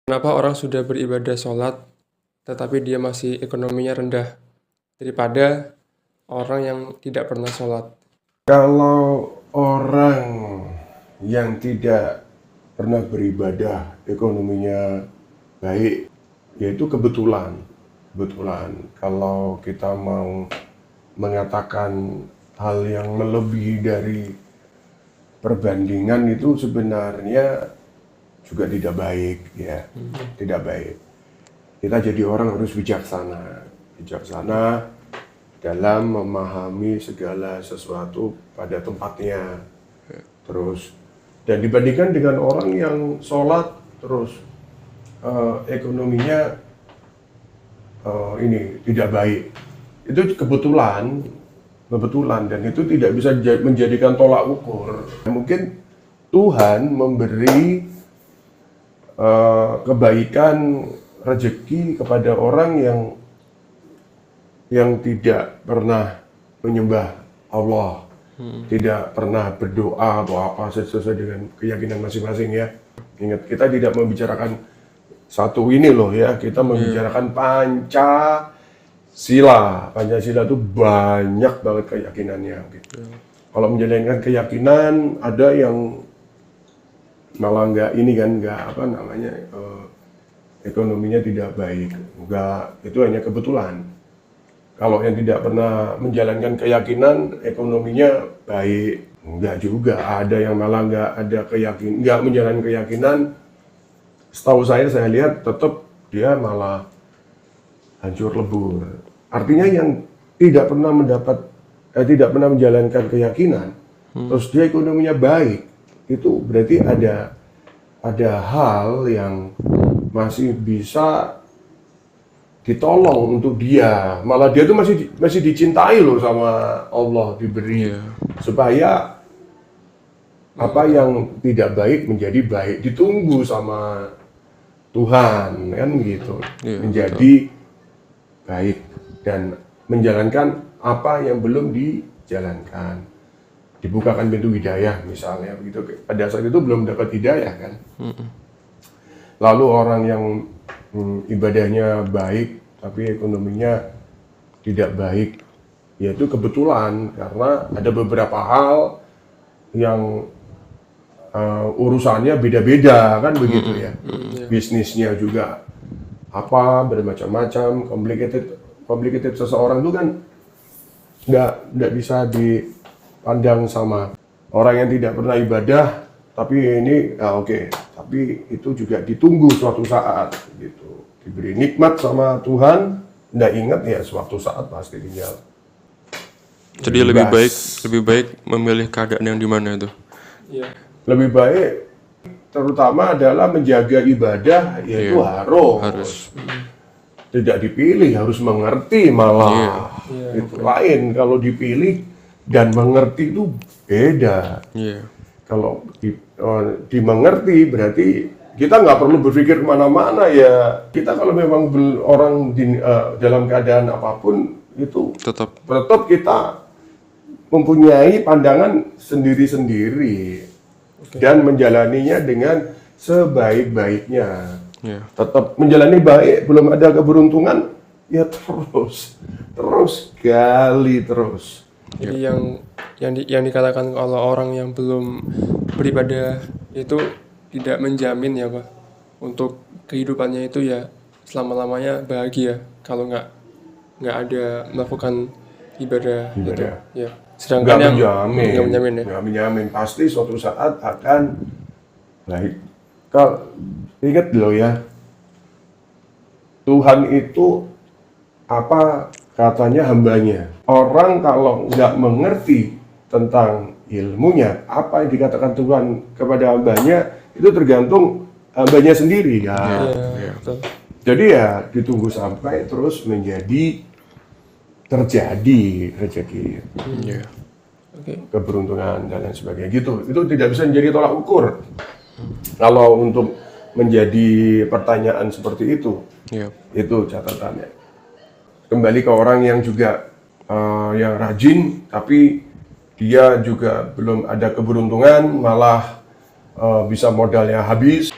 Kenapa orang sudah beribadah sholat, tetapi dia masih ekonominya rendah daripada orang yang tidak pernah sholat? Kalau orang yang tidak pernah beribadah ekonominya baik, yaitu kebetulan. Kalau kita mau mengatakan hal yang melebihi dari perbandingan itu sebenarnya juga tidak baik, ya. Tidak baik. Kita jadi orang harus bijaksana dalam memahami segala sesuatu pada tempatnya. Terus, dan dibandingkan dengan orang yang sholat terus ekonominya ini tidak baik, itu kebetulan dan itu tidak bisa menjadikan tolak ukur. Mungkin Tuhan memberi kebaikan rezeki kepada orang yang tidak pernah menyembah Allah, tidak pernah berdoa atau apa sesuai dengan keyakinan masing-masing, ya. Ingat, kita tidak membicarakan satu ini loh, ya, kita membicarakan Pancasila. Pancasila itu banyak banget keyakinannya gitu. Kalau menjalankan keyakinan, ada yang malah ekonominya tidak baik, itu hanya kebetulan. Kalau yang tidak pernah menjalankan keyakinan, ekonominya baik, enggak juga. Ada yang malah enggak menjalankan keyakinan. Setahu saya lihat tetap dia malah hancur lebur. Artinya yang tidak pernah menjalankan keyakinan, terus dia ekonominya baik, itu berarti ada hal yang masih bisa ditolong untuk dia. Malah dia tuh masih dicintai loh sama Allah, diberi supaya apa yang tidak baik menjadi baik, ditunggu sama Tuhan, kan gitu. Menjadi baik dan menjalankan apa yang belum dijalankan. Dibukakan pintu hidayah misalnya begitu. Pada saat itu belum dapat hidayah, kan. Lalu orang yang ibadahnya baik tapi ekonominya tidak baik, yaitu kebetulan karena ada beberapa hal yang urusannya beda-beda, kan begitu, ya. Bisnisnya juga bermacam-macam, complicated seseorang itu kan nggak bisa dipandang sama orang yang tidak pernah ibadah, tapi ini tapi itu juga ditunggu suatu saat gitu, diberi nikmat sama Tuhan, nggak ingat ya suatu saat pasti tinggal. Jadi lebih baik memilih keadaan yang di mana itu? Iya. Lebih baik terutama adalah menjaga ibadah, yaitu harus. Tidak dipilih, harus mengerti malah. Itu lain, kalau dipilih dan mengerti itu beda. Kalau dimengerti berarti kita nggak perlu berpikir kemana-mana, ya. Kita kalau memang orang dalam keadaan apapun itu tetap kita mempunyai pandangan sendiri-sendiri dan menjalaninya dengan sebaik-baiknya. Tetap menjalani baik, belum ada keberuntungan, ya terus gali terus. Jadi yang dikatakan kalau orang yang belum beribadah itu tidak menjamin, ya Pak, untuk kehidupannya itu ya selama-lamanya bahagia kalau nggak ada melakukan ibadah. Itu, ya. Sedangkan nggak menjamin, ya. Nggak menjamin, pasti suatu saat akan baik. Kalau ingat loh, ya, Tuhan itu apa katanya hambanya. Orang kalau nggak mengerti tentang ilmunya, apa yang dikatakan Tuhan kepada hambanya itu tergantung hambanya sendiri, ya. Betul. Jadi ya ditunggu sampai terus terjadi rezeki, keberuntungan dan lain sebagainya gitu. Itu tidak bisa menjadi tolak ukur. Kalau untuk menjadi pertanyaan seperti itu, itu catatannya. Kembali ke orang yang juga yang rajin, tapi dia juga belum ada keberuntungan, malah bisa modalnya habis.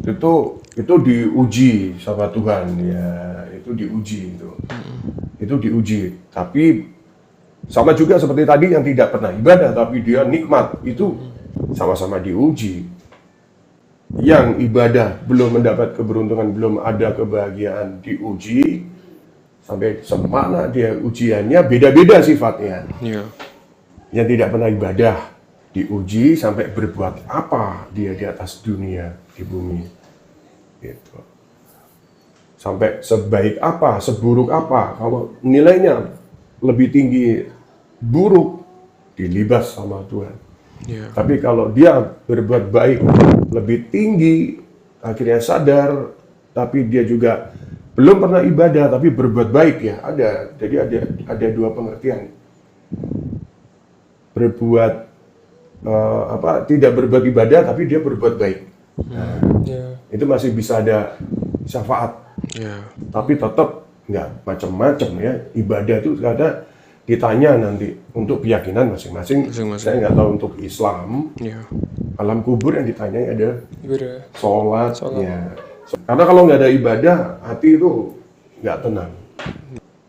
Itu itu diuji sama Tuhan ya, itu diuji itu diuji. Tapi sama juga seperti tadi yang tidak pernah ibadah tapi dia nikmat, itu sama-sama diuji. Yang ibadah belum mendapat keberuntungan, belum ada kebahagiaan, diuji sampai semana dia ujiannya beda-beda sifatnya. Iya. Yang tidak pernah ibadah diuji sampai berbuat apa dia di atas dunia, di bumi gitu. Sampai sebaik apa, seburuk apa, kalau nilainya lebih tinggi buruk, dilibas sama Tuhan. Iya. Tapi kalau dia berbuat baik lebih tinggi, akhirnya sadar, tapi dia juga belum pernah ibadah tapi berbuat baik ya, ada. Jadi ada dua pengertian. Berbuat tidak berbuat ibadah tapi dia berbuat baik. Nah, Ya. itu masih bisa ada syafaat. Iya. Tapi tetap nggak macam-macam ya, ibadah itu karena ditanya nanti untuk keyakinan masing-masing. Masing-masing. Saya nggak tahu untuk Islam, Iya. alam kubur yang ditanya ada Ibadah. sholat. Sholat. Ya. Karena kalau nggak ada ibadah, hati itu nggak tenang.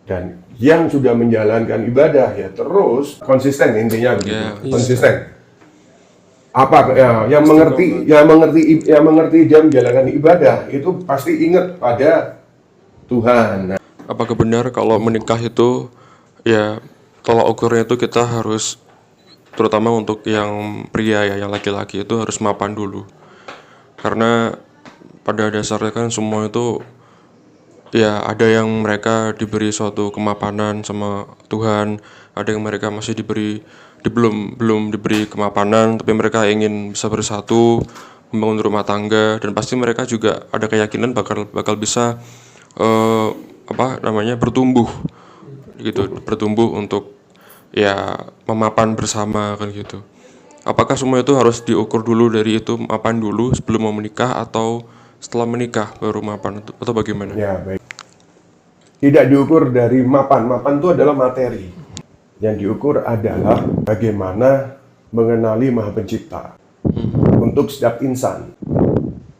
Dan yang sudah menjalankan ibadah ya terus konsisten, intinya begitu. Iya. Konsisten. Apa ya, yang mengerti dia menjalankan ibadah itu pasti ingat pada Tuhan. Nah, Apakah benar kalau menikah itu ya tolak ukurnya itu kita harus, terutama untuk yang pria ya, yang laki-laki itu harus mapan dulu. Karena pada dasarnya kan semua itu ya ada yang mereka diberi suatu kemapanan sama Tuhan, ada yang mereka masih belum diberi kemapanan tapi mereka ingin bisa bersatu membangun rumah tangga, dan pasti mereka juga ada keyakinan bakal bisa bertumbuh gitu, bertumbuh untuk ya memapan bersama kan gitu. Apakah semua itu harus diukur dulu dari itu, mapan dulu sebelum mau menikah, atau setelah menikah baru mapan, atau bagaimana? ya baik. Tidak diukur dari mapan. Mapan itu adalah materi. Yang diukur adalah bagaimana mengenali Maha Pencipta. Untuk setiap insan,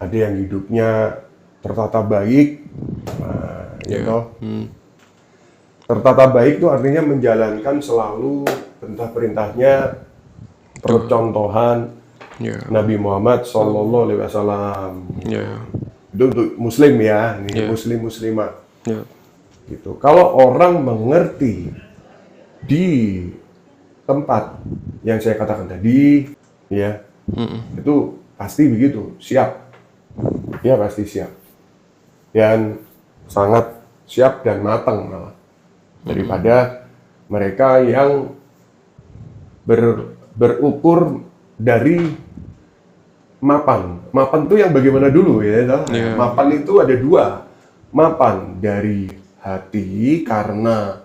ada yang hidupnya tertata baik, gitu. Tertata baik itu artinya menjalankan selalu perintah-perintahnya, percontohan Ya, Nabi Muhammad SAW. ya, Itu untuk Muslim ya, ini Ya. Muslim-Muslimah. ya, Gitu. Kalau orang mengerti di tempat yang saya katakan tadi, ya, itu pasti begitu, siap. Ya pasti siap. Dan sangat siap dan matang malah. Daripada mereka yang berukur dari mapan. Mapan itu yang bagaimana dulu ya? Iya. Mapan itu ada dua. Mapan dari hati karena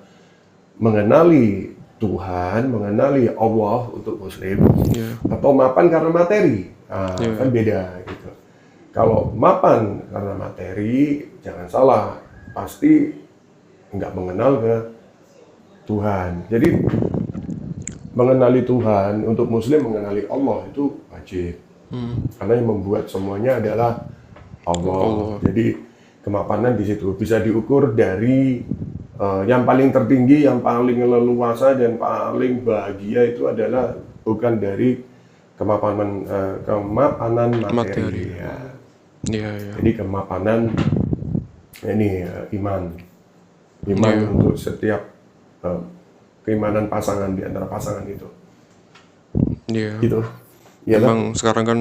mengenali Tuhan, mengenali Allah untuk Muslim, ya, atau mapan karena materi. Nah, Iya. kan beda gitu. Kalau mapan karena materi, jangan salah, pasti nggak mengenal ke Tuhan. Jadi mengenali Tuhan, untuk Muslim mengenali Allah itu wajib. Karena yang membuat semuanya adalah Allah. Jadi kemapanan di situ bisa diukur dari yang paling tertinggi, yang paling leluasa dan paling bahagia itu adalah bukan dari kemapanan materi. Ya. ya, ya, Jadi kemapanan ini iman Iya. untuk setiap keimanan pasangan di antara pasangan itu. ya. Gitu. Ya, Memang sekarang kan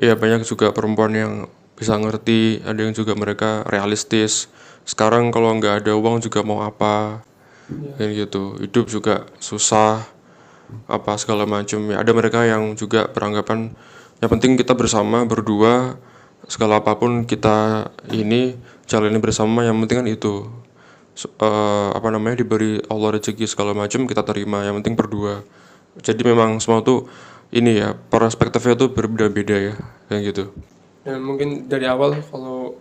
ya banyak juga perempuan yang bisa ngerti, ada yang juga mereka realistis. Sekarang kalau nggak ada uang juga mau apa, kayak gitu. Hidup juga susah, apa segala macam. Ya ada mereka yang juga beranggapan yang penting kita bersama berdua, segala apapun kita ini jalani bersama, yang penting kan itu. Diberi Allah rezeki segala macam kita terima, yang penting berdua. Jadi memang semua tuh ini ya, perspektifnya tuh berbeda-beda ya, kayak gitu. Dan mungkin dari awal kalau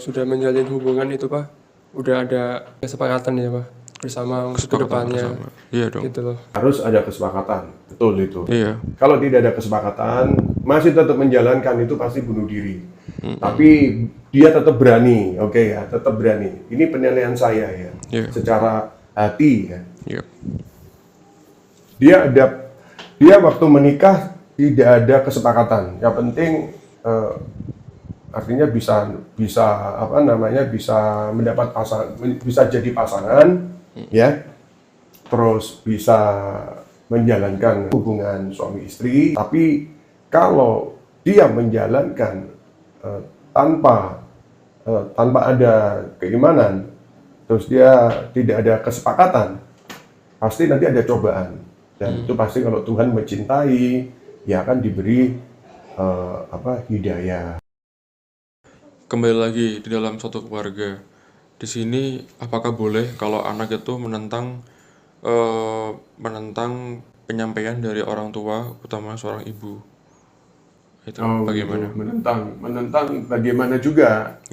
sudah menjalin hubungan itu Pak, udah ada kesepakatan ya Pak, bersama untuk kedepannya. Bersama. Iya dong. Gitu loh. harus ada kesepakatan. Betul itu. Iya. Kalau tidak ada kesepakatan, masih tetap menjalankan, itu pasti bunuh diri. Tapi dia tetap berani, oke ya, tetap berani. Ini penilaian saya ya, Iya. secara hati ya. Iya. Dia waktu menikah tidak ada kesepakatan. Yang penting artinya bisa apa namanya bisa mendapat pasangan, bisa jadi pasangan ya, terus bisa menjalankan hubungan suami istri. Tapi kalau dia menjalankan tanpa ada keimanan, terus dia tidak ada kesepakatan, pasti nanti ada cobaan. Dan itu pasti kalau Tuhan mencintai, ya akan diberi hidayah. Kembali lagi di dalam suatu keluarga. Di sini apakah boleh kalau anak itu menentang penyampaian dari orang tua, utama seorang ibu? Itu bagaimana? Gitu. Menentang bagaimana juga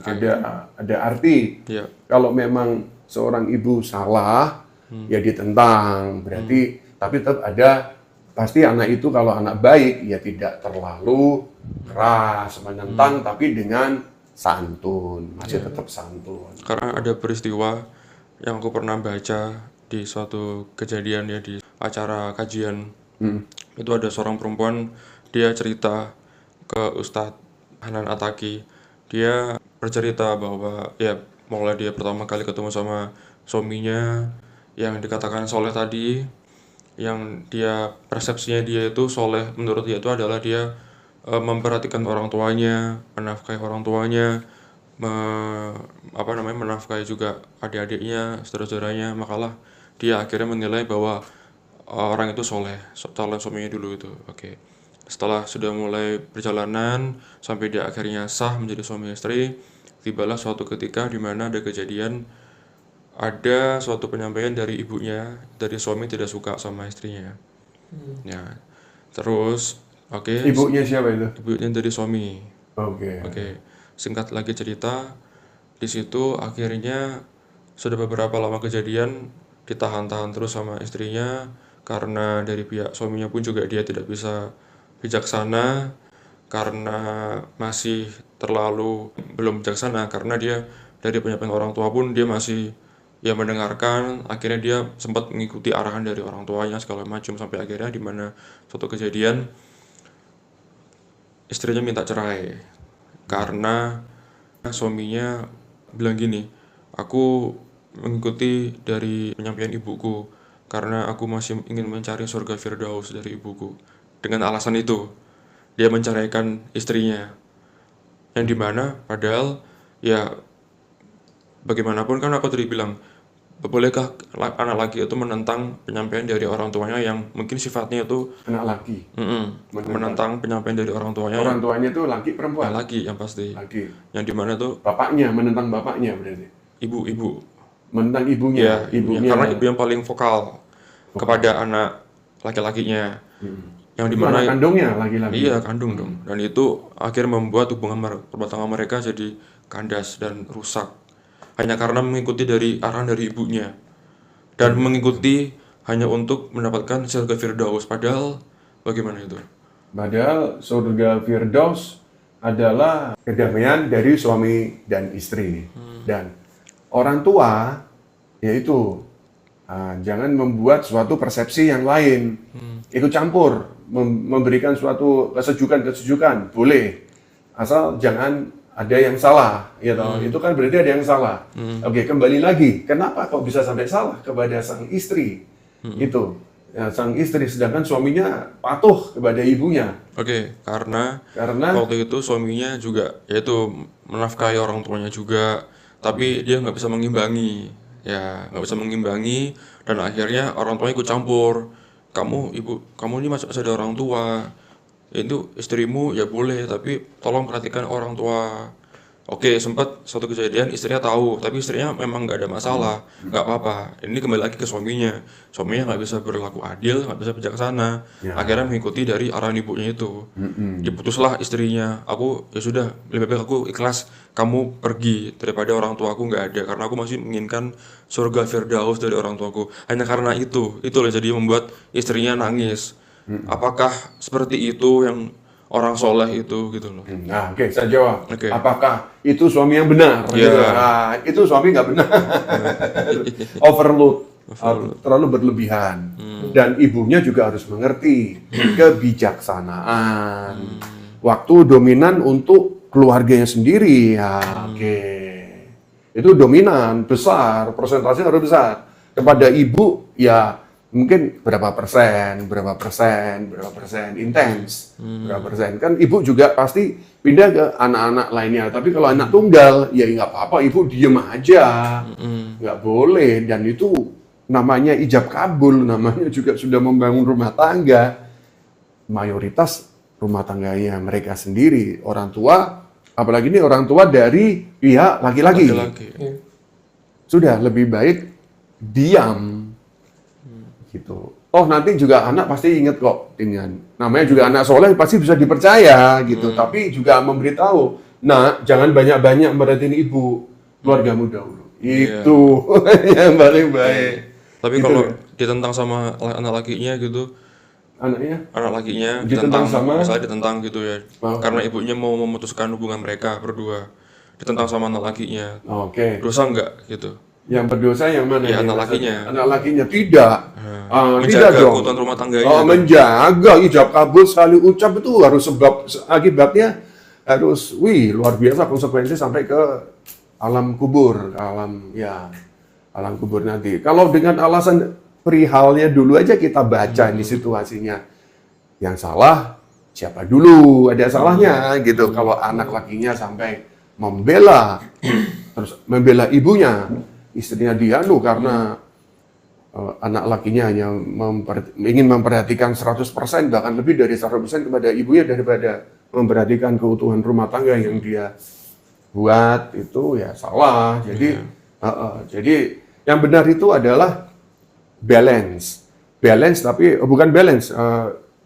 ada arti. Iya. Kalau memang seorang ibu salah, ya ditentang. Berarti tapi tetap ada, pasti anak itu kalau anak baik ya tidak terlalu keras menentang, tapi dengan santun, masih tetap santun. Karena ada peristiwa yang aku pernah baca di suatu kejadian ya, di acara kajian. Itu ada seorang perempuan, dia cerita ke Ustadz Hanan Ataki. Dia bercerita bahwa ya mulai dia pertama kali ketemu sama suaminya yang dikatakan soleh tadi, yang dia persepsinya dia itu soleh, menurut dia itu adalah dia memperhatikan orang tuanya, menafkahi orang tuanya, menafkahi juga adik-adiknya, saudara-saudaranya. Makalah dia akhirnya menilai bahwa orang itu soleh, calon suaminya dulu itu. Oke. Setelah sudah mulai perjalanan sampai dia akhirnya sah menjadi suami istri, tibalah suatu ketika di mana ada kejadian, ada suatu penyampaian dari ibunya, dari suami tidak suka sama istrinya. Ya, terus Ibunya siapa itu? ibunya dari suami. Oke. Singkat lagi cerita, di situ akhirnya sudah beberapa lama kejadian ditahan-tahan terus sama istrinya, karena dari pihak suaminya pun juga dia tidak bisa bijaksana, karena masih terlalu belum bijaksana, karena dia dari penyampaian orang tua pun dia masih ya mendengarkan. Akhirnya dia sempat mengikuti arahan dari orang tuanya segala macam, sampai akhirnya di mana suatu kejadian istrinya minta cerai karena suaminya bilang gini, aku mengikuti dari penyampaian ibuku karena aku masih ingin mencari surga Firdaus dari ibuku. Dengan alasan itu dia menceraikan istrinya, yang dimana padahal ya bagaimanapun kan aku tadi bilang, bolehkah anak laki itu menentang penyampaian dari orang tuanya yang mungkin sifatnya itu Anak laki. menentang penyampaian dari orang tuanya. Orang tuanya itu laki perempuan? Laki yang pasti. Laki. Yang dimana tuh Bapaknya, menentang bapaknya berarti? ibu. Menentang ibunya? Ya, ibunya. Karena ibu yang paling vokal kepada anak laki-lakinya. Yang dimana anak kandungnya laki-laki? Iya, kandung dong. Dan itu akhirnya membuat hubungan rumah tangga mereka jadi kandas dan rusak. Hanya karena mengikuti dari arahan dari ibunya. Dan mengikuti hanya untuk mendapatkan surga Firdaus. Padahal bagaimana itu? Padahal surga Firdaus adalah kedamaian dari suami dan istri. Dan orang tua, yaitu jangan membuat suatu persepsi yang lain. Ikut campur, memberikan suatu kesejukan, boleh. Asal jangan ada yang salah, ya toh. Itu kan berarti ada yang salah. Oke, kembali lagi, kenapa kok bisa sampai salah kepada sang istri? Itu ya, sang istri, sedangkan suaminya patuh kepada ibunya. Oke, karena waktu itu suaminya juga yaitu menafkahi orang tuanya juga, tapi dia nggak bisa mengimbangi, dan akhirnya orang tuanya ikut campur. Kamu ini masih ada orang tua, itu istrimu ya boleh, tapi tolong perhatikan orang tua. Oke, sempat suatu kejadian istrinya tahu, tapi istrinya memang nggak ada masalah, nggak apa-apa. Ini kembali lagi ke suaminya nggak bisa berlaku adil, nggak bisa bijaksana. Akhirnya mengikuti dari arahan ibunya itu. Diputuslah istrinya. Aku ya sudah, lebih baik aku ikhlas kamu pergi daripada orang tua aku nggak ada, karena aku masih menginginkan surga Firdaus dari orang tuaku. Hanya karena itu loh jadi membuat istrinya nangis. Apakah seperti itu yang orang soleh itu gitu loh. Nah, oke, saya jawab. Oke. Apakah itu suami yang benar? Iya. Gitu. Nah, itu suami nggak benar. Overload. Terlalu berlebihan. Dan ibunya juga harus mengerti kebijaksanaan. Waktu dominan untuk keluarganya sendiri. Ya, oke. Itu dominan, besar, persentasenya harus besar. Kepada ibu, ya mungkin berapa persen, intens, berapa persen. Kan ibu juga pasti pindah ke anak-anak lainnya. Tapi kalau anak tunggal, ya nggak apa-apa, ibu diem aja. Nggak boleh. Dan itu namanya ijab kabul, namanya juga sudah membangun rumah tangga. Mayoritas rumah tangganya mereka sendiri, orang tua, apalagi ini orang tua dari pihak laki-laki. Iya. Sudah lebih baik diam. Gitu. Oh, nanti juga anak pasti inget kok dengan namanya juga anak soleh pasti bisa dipercaya gitu. Tapi juga memberitahu, nah jangan banyak-banyak merhatiin ibu, keluargamu dahulu. Itu yang paling baik. Tapi Gitu kalau ya. ditentang sama anak lakinya gitu, anak lakinya Ditentang sama? misalnya ditentang gitu ya, Oh. karena ibunya mau memutuskan hubungan mereka berdua, ditentang sama anak lakinya, Oke. dosa nggak gitu? Yang berdosa yang mana? Ya, Yang anak maksudnya? lakinya. Anak lakinya tidak. Tidak Menjaga dong. keutuhan rumah tangganya. Oh, menjaga ijab kabul sekali ucap itu harus akibatnya harus luar biasa konsekuensi sampai ke alam kubur, alam kubur nanti. Kalau dengan alasan perihalnya dulu aja kita baca ini situasinya. Yang salah siapa dulu? Ada salahnya gitu. Kalau anak lakinya sampai membela terus membela ibunya, istrinya dianu karena anak lakinya hanya ingin memperhatikan 100%, bahkan lebih dari 100% kepada ibunya daripada memperhatikan keutuhan rumah tangga yang dia buat, itu ya salah. Jadi jadi yang benar itu adalah balance tapi bukan balance,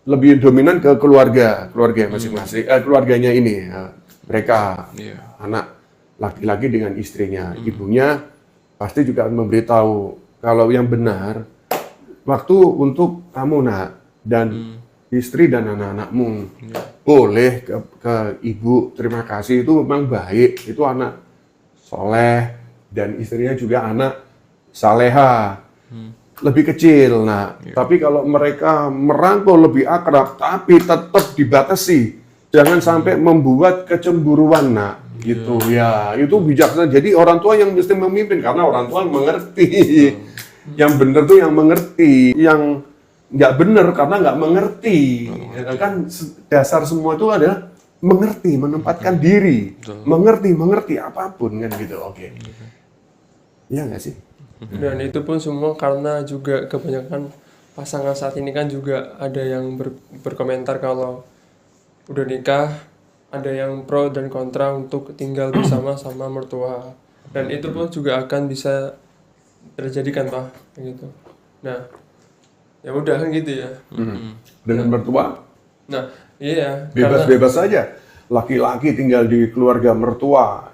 lebih dominan ke keluarga masing-masing, keluarganya ini, mereka anak laki-laki dengan istrinya, ibunya pasti juga memberitahu kalau yang benar, waktu untuk kamu nak dan istri dan anak-anakmu boleh ke ibu, terima kasih, itu memang baik, itu anak soleh dan istrinya juga anak saleha, lebih kecil. Nah, tapi kalau mereka merangkul lebih akrab, tapi tetap dibatasi, jangan sampai membuat kecemburuan, nak. Gitu ya, itu bijaksana. Jadi orang tua yang mesti memimpin karena orang tua yang mengerti. Yang benar tuh yang mengerti, yang nggak benar karena nggak mengerti. Ya, kan dasar semua itu adalah mengerti, menempatkan diri, mengerti apapun kan gitu. Oke. Iya nggak sih? Dan itu pun semua karena juga kebanyakan pasangan saat ini kan juga ada yang berkomentar kalau udah nikah, ada yang pro dan kontra untuk tinggal bersama sama mertua, dan itu pun juga akan bisa terjadi kan Pak, gitu. Nah, ya udah kan gitu ya. Dengan mertua Nah, iya. bebas-bebas saja. Laki-laki tinggal di keluarga mertua,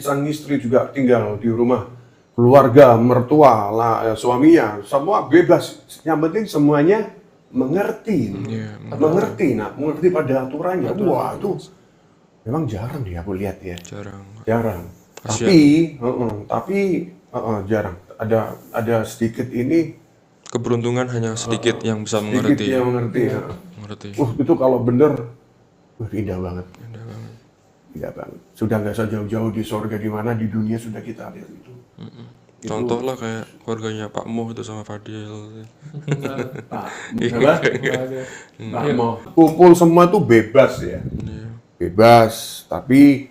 sang istri juga tinggal di rumah keluarga mertua, suaminya, semua bebas. Yang penting semuanya mengerti, mengerti pada aturannya. Wah, itu memang jarang dia aku lihat ya. Jarang. Tapi jarang. Ada sedikit ini. Keberuntungan hanya sedikit yang bisa mengerti. Sedikit yang mengerti. Mengerti. Itu kalau bener, indah banget. Indah banget. Sudah nggak usah jauh-jauh di surga di mana, di dunia sudah kita lihat itu. Contoh lah kayak keluarganya Pak Mo itu sama Fadil. Pak Mo. Kumpul semua tuh bebas ya. Bebas, tapi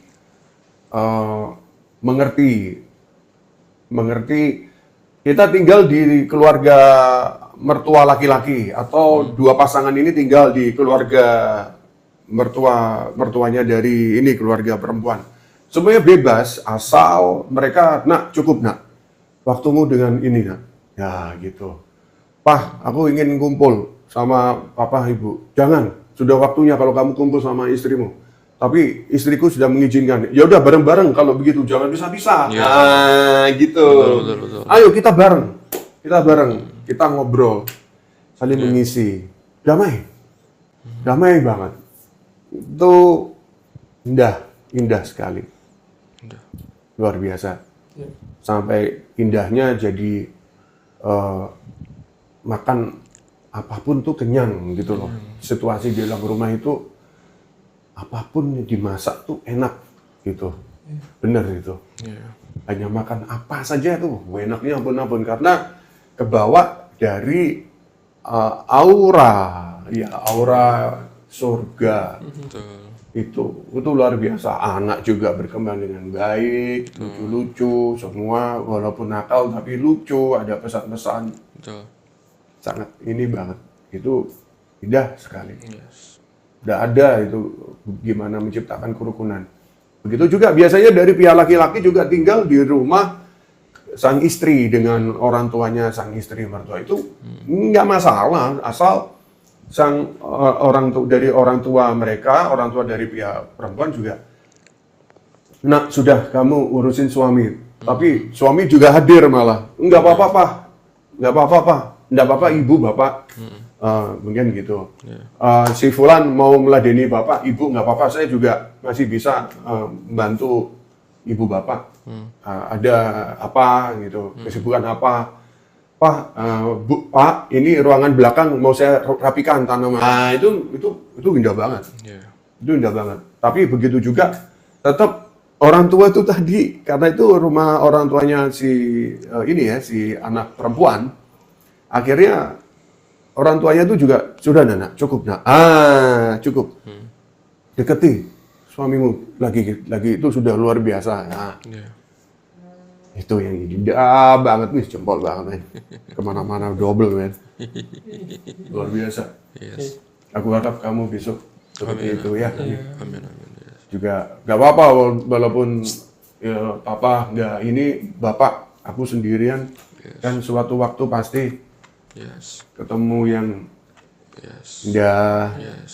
mengerti. Kita tinggal di keluarga mertua laki-laki atau dua pasangan ini tinggal di keluarga mertuanya dari ini keluarga perempuan. Semuanya bebas asal mereka cukup waktumu dengan ini nak. Ya gitu. Pah, aku ingin kumpul sama papa ibu. Jangan, sudah waktunya kalau kamu kumpul sama istrimu. Tapi istriku sudah mengizinkan. Ya udah bareng-bareng kalau begitu, jangan bisa-bisa. Ya. Gitu. Betul. Ayo kita bareng. Kita ngobrol. Saling mengisi. Damai banget. itu indah sekali, Udah. luar biasa. Ya. Sampai indahnya jadi makan apapun tuh kenyang gitu loh. Situasi di dalam rumah itu apapun yang dimasak tuh enak gitu, bener itu. Iya. Hanya makan apa saja tuh enaknya ampun-ampun, karena kebawa dari aura surga. Betul. Itu luar biasa. Anak juga berkembang dengan baik, lucu-lucu semua, walaupun nakal tapi lucu, ada pesan-pesan, Betul. sangat ini banget. Itu indah sekali. Yes. Tidak ada itu gimana menciptakan kerukunan. Begitu juga biasanya dari pihak laki-laki juga tinggal di rumah sang istri dengan orang tuanya sang istri mertua, itu nggak masalah, asal sang dari orang tua mereka, orang tua dari pihak perempuan juga, nak sudah kamu urusin suami, tapi suami juga hadir malah, nggak apa-apa pak, nggak apa-apa pak, nggak apa-apa ibu bapak. Mungkin gitu. Si Fulan mau meladeni bapak, ibu nggak apa-apa, saya juga masih bisa membantu ibu bapak. Ada apa gitu, kesibukan apa? Pak, Bu, Pak, ini ruangan belakang mau saya rapikan tanaman. Nah, itu indah banget. Iya. Itu indah banget. Tapi begitu juga tetap orang tua itu tadi, karena itu rumah orang tuanya si si anak perempuan, akhirnya orang tuanya itu juga sudah nak, cukup nak. Cukup. Deketi suamimu lagi itu sudah luar biasa. Nah, Iya. itu yang indah banget nih, jempol banget nih. Kemana-mana double men. Luar biasa. Yes. Aku harap kamu besok seperti itu ya. Amin. Yes. Juga nggak apa-apa walaupun ya, papa nggak ini, bapak aku sendirian. Kan suatu waktu pasti Yes. ketemu yang Yes. indah, Yes.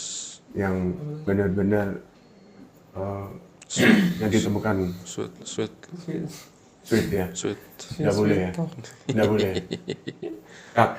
yang benar-benar yang ditemukan Sweet. sweet ya. Sweet. Nggak boleh ya. Nggak boleh. Cut.